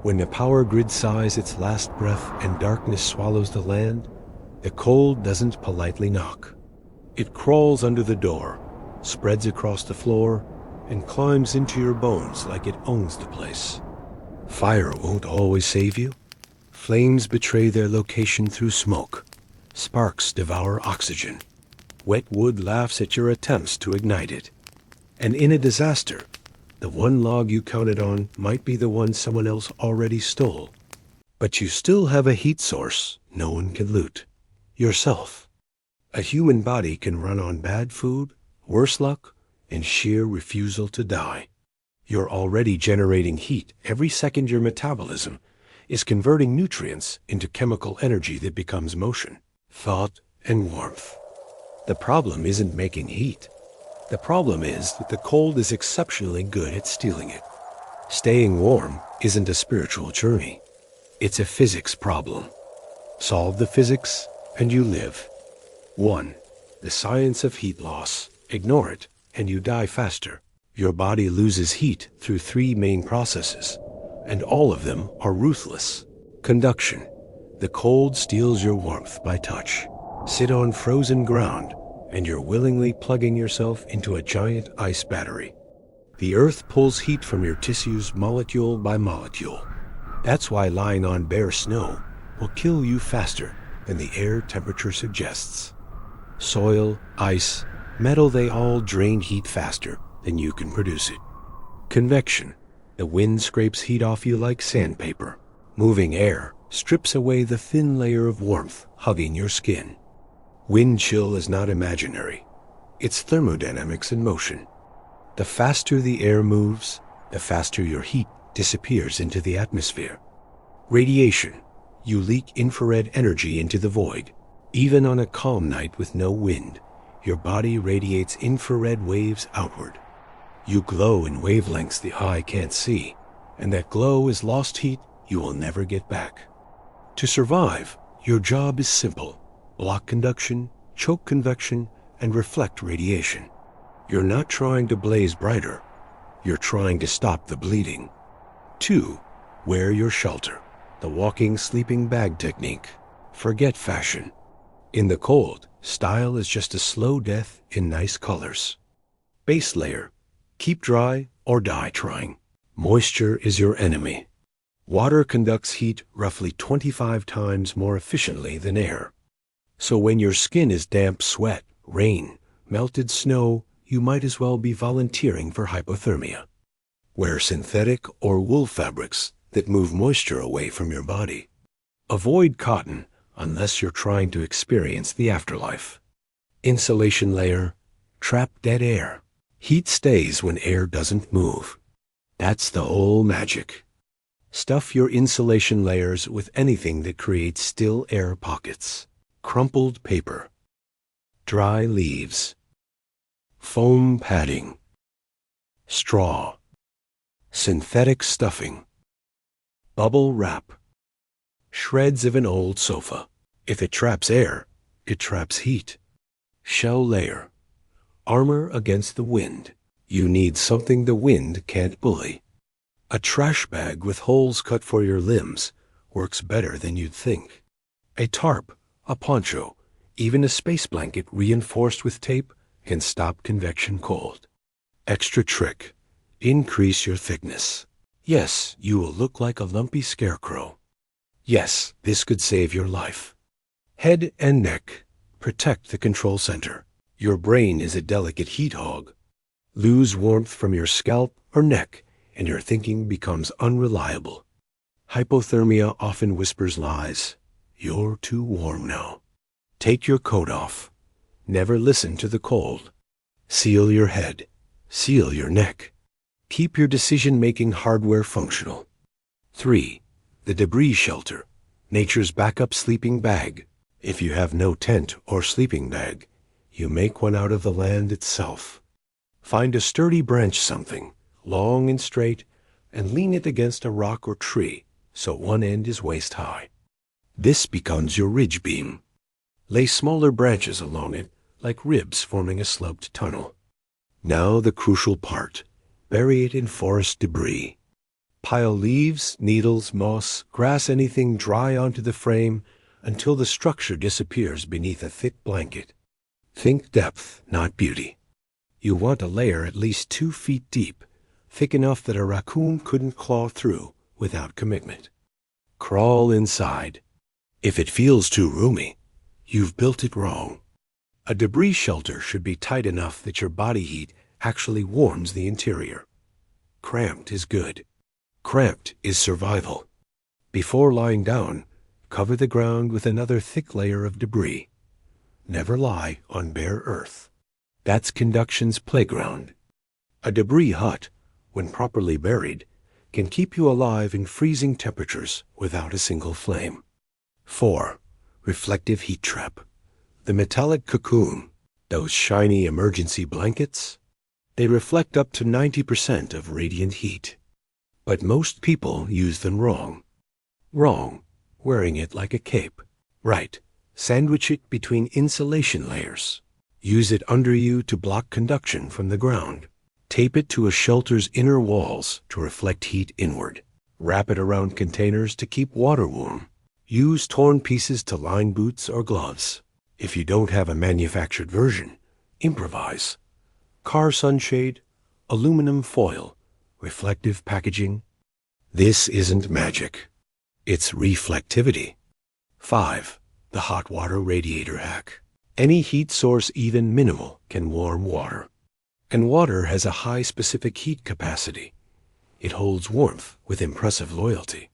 When the power grid sighs its last breath and darkness swallows the land, the cold doesn't politely knock. It crawls under the door, spreads across the floor, and climbs into your bones like it owns the place. Fire won't always save you. Flames betray their location through smoke. Sparks devour oxygen. Wet wood laughs at your attempts to ignite it. And in a disaster, the one log you counted on might be the one someone else already stole. But you still have a heat source no one can loot. Yourself. A human body can run on bad food, worse luck, and sheer refusal to die. You're already generating heat every second. Your metabolism is converting nutrients into chemical energy that becomes motion, thought, and warmth. The problem isn't making heat. The problem is that the cold is exceptionally good at stealing it. Staying warm isn't a spiritual journey. It's a physics problem. Solve the physics and you live. 1. The science of heat loss. Ignore it and you die faster. Your body loses heat through 3 main processes, and all of them are ruthless. Conduction. The cold steals your warmth by touch. Sit on frozen ground, and you're willingly plugging yourself into a giant ice battery. The earth pulls heat from your tissues molecule by molecule. That's why lying on bare snow will kill you faster than the air temperature suggests. Soil, ice, metal, they all drain heat faster than you can produce it. Convection. The wind scrapes heat off you like sandpaper. Moving air strips away the thin layer of warmth hugging your skin. Wind chill is not imaginary. It's thermodynamics in motion. The faster the air moves, the faster your heat disappears into the atmosphere. Radiation. You leak infrared energy into the void. Even on a calm night with no wind, your body radiates infrared waves outward. You glow in wavelengths the eye can't see, and that glow is lost heat you will never get back. To survive, your job is simple. Block conduction, choke convection, and reflect radiation. You're not trying to blaze brighter. You're trying to stop the bleeding. 2. Wear your shelter. The walking sleeping bag technique. Forget fashion. In the cold, style is just a slow death in nice colors. Base layer. Keep dry or die trying. Moisture is your enemy. Water conducts heat roughly 25 times more efficiently than air. So when your skin is damp sweat, rain, melted snow, you might as well be volunteering for hypothermia. Wear synthetic or wool fabrics that move moisture away from your body. Avoid cotton unless you're trying to experience the afterlife. Insulation layer. Trap dead air. Heat stays when air doesn't move. That's the whole magic. Stuff your insulation layers with anything that creates still air pockets. Crumpled paper. Dry leaves. Foam padding. Straw. Synthetic stuffing. Bubble wrap. Shreds of an old sofa. If it traps air, it traps heat. Shell layer. Armor against the wind. You need something the wind can't bully. A trash bag with holes cut for your limbs works better than you'd think. A tarp, a poncho, even a space blanket reinforced with tape can stop convection cold. Extra trick. Increase your thickness. Yes, you will look like a lumpy scarecrow. Yes, this could save your life. Head and neck. Protect the control center. Your brain is a delicate heat hog. Lose warmth from your scalp or neck, and your thinking becomes unreliable. Hypothermia often whispers lies. You're too warm now. Take your coat off. Never listen to the cold. Seal your head. Seal your neck. Keep your decision-making hardware functional. 3. The debris shelter. Nature's backup sleeping bag. If you have no tent or sleeping bag, you make one out of the land itself. Find a sturdy branch something, long and straight, and lean it against a rock or tree so one end is waist high. This becomes your ridge beam. Lay smaller branches along it like ribs forming a sloped tunnel. Now the crucial part. Bury it in forest debris. Pile leaves, needles, moss, grass, anything dry onto the frame until the structure disappears beneath a thick blanket. Think depth, not beauty. You want a layer at least 2 feet deep, thick enough that a raccoon couldn't claw through without commitment. Crawl inside. If it feels too roomy, you've built it wrong. A debris shelter should be tight enough that your body heat actually warms the interior. Cramped is good. Cramped is survival. Before lying down, cover the ground with another thick layer of debris. Never lie on bare earth. That's conduction's playground. A debris hut, when properly buried, can keep you alive in freezing temperatures without a single flame. 4. Reflective heat trap. The metallic cocoon, those shiny emergency blankets, they reflect up to 90% of radiant heat. But most people use them wrong. Wrong, wearing it like a cape. Right, sandwich it between insulation layers. Use it under you to block conduction from the ground. Tape it to a shelter's inner walls to reflect heat inward. Wrap it around containers to keep water warm. Use torn pieces to line boots or gloves. If you don't have a manufactured version, improvise. Car sunshade, aluminum foil, reflective packaging. This isn't magic. It's reflectivity. 5. The hot water radiator hack. Any heat source, even minimal, can warm water. And water has a high specific heat capacity. It holds warmth with impressive loyalty.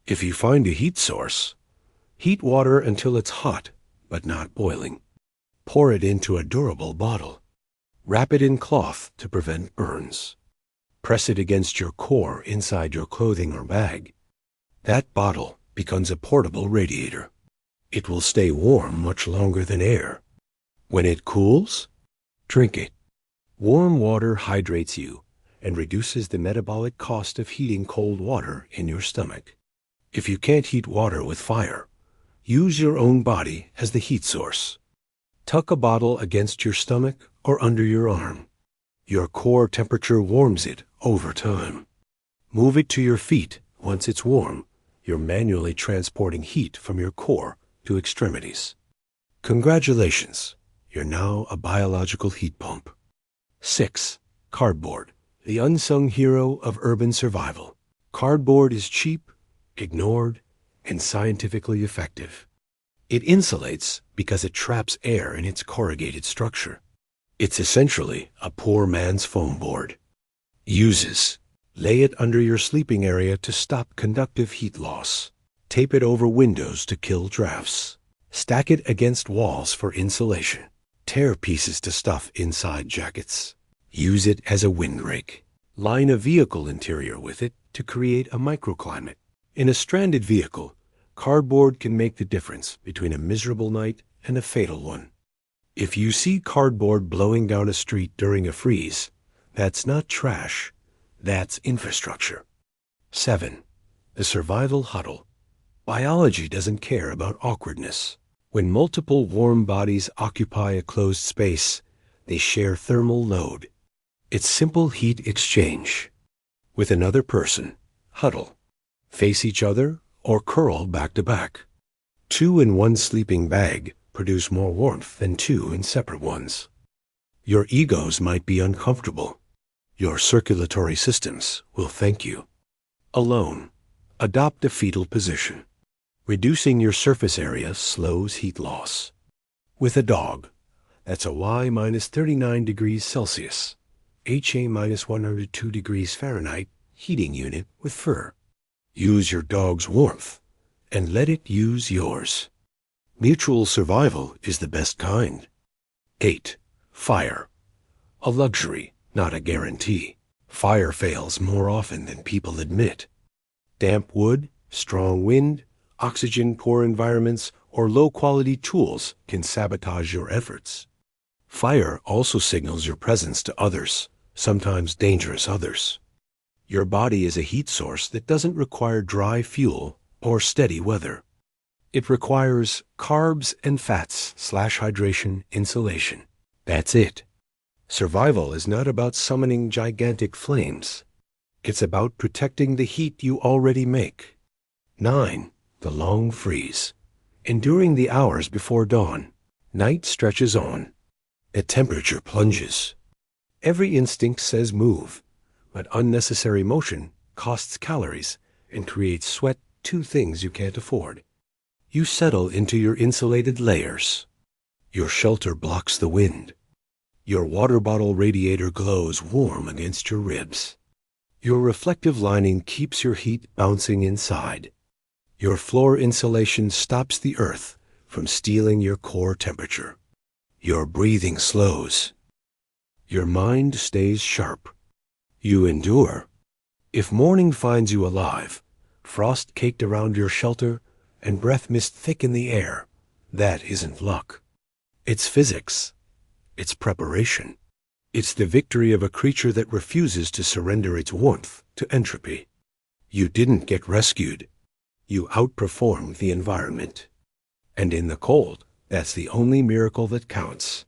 If you find a heat source, heat water until it's hot, but not boiling. Pour it into a durable bottle. Wrap it in cloth to prevent burns. Press it against your core inside your clothing or bag. That bottle becomes a portable radiator. It will stay warm much longer than air. When it cools, drink it. Warm water hydrates you and reduces the metabolic cost of heating cold water in your stomach. If you can't heat water with fire, use your own body as the heat source. Tuck a bottle against your stomach or under your arm. Your core temperature warms it over time. Move it to your feet once it's warm. You're manually transporting heat from your core to extremities. Congratulations, you're now a biological heat pump. 6. Cardboard, the unsung hero of urban survival. Cardboard is cheap, ignored, and scientifically effective. It insulates because it traps air in its corrugated structure. It's essentially a poor man's foam board. Uses. Lay it under your sleeping area to stop conductive heat loss. Tape it over windows to kill drafts. Stack it against walls for insulation. Tear pieces to stuff inside jackets. Use it as a windbreak. Line a vehicle interior with it to create a microclimate. In a stranded vehicle, cardboard can make the difference between a miserable night and a fatal one. If you see cardboard blowing down a street during a freeze, that's not trash, that's infrastructure. 7. The survival huddle. Biology doesn't care about awkwardness. When multiple warm bodies occupy a closed space, they share thermal load. It's simple heat exchange. With another person, huddle. Face each other or curl back to back. 2 in one sleeping bag produce more warmth than 2 in separate ones. Your egos might be uncomfortable. Your circulatory systems will thank you. Alone, adopt a fetal position. Reducing your surface area slows heat loss. With a dog, that's a Y minus 39 degrees Celsius, HA minus 102 degrees Fahrenheit heating unit with fur. Use your dog's warmth and let it use yours. Mutual survival is the best kind. 8. Fire. A luxury, not a guarantee. Fire fails more often than people admit. Damp wood, strong wind, oxygen-poor environments, or low-quality tools can sabotage your efforts. Fire also signals your presence to others, sometimes dangerous others. Your body is a heat source that doesn't require dry fuel or steady weather. It requires carbs and fats / hydration insulation. That's it. Survival is not about summoning gigantic flames. It's about protecting the heat you already make. 9. The long freeze. Enduring the hours before dawn, night stretches on. A temperature plunges. Every instinct says move, but unnecessary motion costs calories and creates sweat, two things you can't afford. You settle into your insulated layers. Your shelter blocks the wind. Your water bottle radiator glows warm against your ribs. Your reflective lining keeps your heat bouncing inside. Your floor insulation stops the earth from stealing your core temperature. Your breathing slows. Your mind stays sharp. You endure. If morning finds you alive, frost caked around your shelter and breath mist thick in the air, that isn't luck. It's physics. It's preparation. It's the victory of a creature that refuses to surrender its warmth to entropy. You didn't get rescued. You outperformed the environment. And in the cold, that's the only miracle that counts.